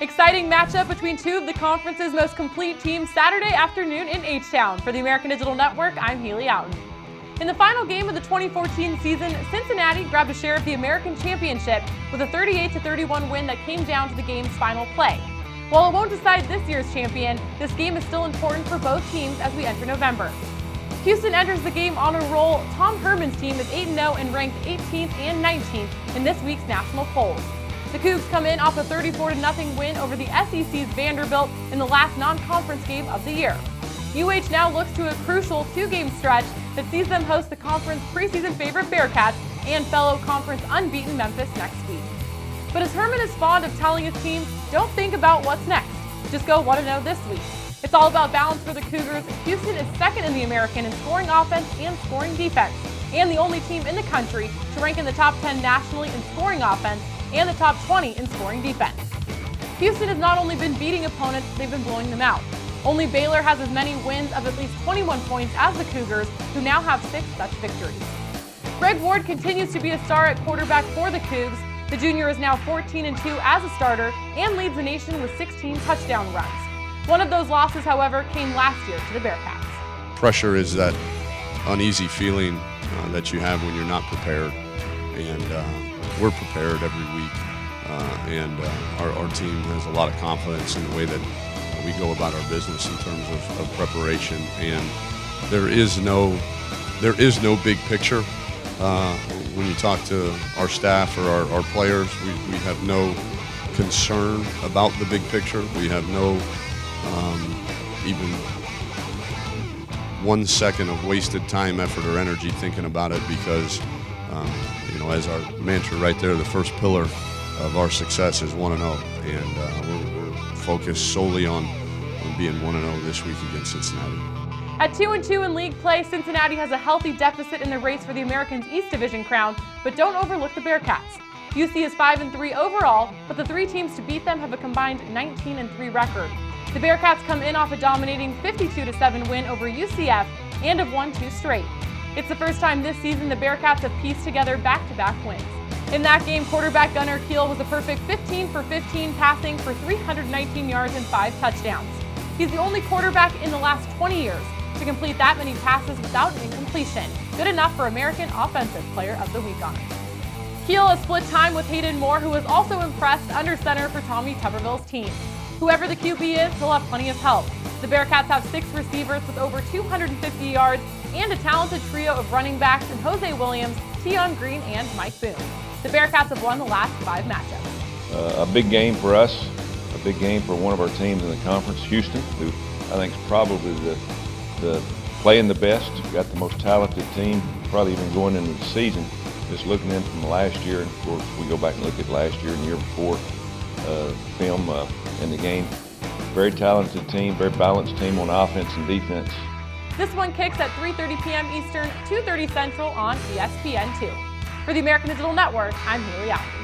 Exciting matchup between two of the conference's most complete teams Saturday afternoon in H-Town. For the American Digital Network, I'm Haley Outen. In the final game of the 2014 season, Cincinnati grabbed a share of the American Championship with a 38-31 win that came down to the game's final play. While it won't decide this year's champion, this game is still important for both teams as we enter November. Houston enters the game on a roll. Tom Herman's team is 8-0 and ranked 18th and 19th in this week's national polls. The Cougs come in off a 34-0 win over the SEC's Vanderbilt in the last non-conference game of the year. UH now looks to a crucial two-game stretch that sees them host the conference preseason favorite Bearcats and fellow conference unbeaten Memphis next week. But as Herman is fond of telling his team, don't think about what's next. Just go 1-0 this week. It's all about balance for the Cougars. Houston is second in the American in scoring offense and scoring defense, and the only team in the country to rank in the top 10 nationally in scoring offense and the top 20 in scoring defense. Houston has not only been beating opponents, they've been blowing them out. Only Baylor has as many wins of at least 21 points as the Cougars, who now have 6 such victories. Greg Ward continues to be a star at quarterback for the Cougs. The junior is now 14-2 as a starter and leads the nation with 16 touchdown runs. One of those losses, however, came last year to the Bearcats. Pressure is that uneasy feeling that you have when you're not prepared, and we're prepared every week, and our team has a lot of confidence in the way that we go about our business in terms of preparation, and there is no big picture. When you talk to our staff or our players, we have no concern about the big picture. We have no even 1 second of wasted time, effort, or energy thinking about it, because as our mantra right there, the first pillar of our success is 1-0, and we're focused solely on being 1-0 this week against Cincinnati. At 2-2 in league play, Cincinnati has a healthy deficit in the race for the American's East Division crown, but don't overlook the Bearcats. UC is 5-3 overall, but the 3 teams to beat them have a combined 19-3 record. The Bearcats come in off a dominating 52-7 win over UCF and have won 2 straight. It's the first time this season the Bearcats have pieced together back-to-back wins. In that game, quarterback Gunnar Kiel was a perfect 15 for 15, passing for 319 yards and 5 touchdowns. He's the only quarterback in the last 20 years to complete that many passes without an incompletion. Good enough for American Offensive Player of the Week honor. Kiel has split time with Hayden Moore, who was also impressed under center for Tommy Tuberville's team. Whoever the QB is, he'll have plenty of help. The Bearcats have 6 receivers with over 250 yards and a talented trio of running backs in Jose Williams, Tion Green, and Mike Boone. The Bearcats have won the last 5 matchups. A big game for us, a big game for one of our teams in the conference, Houston, who I think is probably the playing the best, got the most talented team, probably even going into the season. Just looking in from last year, and of course we go back and look at last year and the year before, film in the game. Very talented team, very balanced team on offense and defense. This one kicks at 3:30 p.m. Eastern, 2:30 Central on ESPN2. For the American Digital Network, I'm Haley Outen.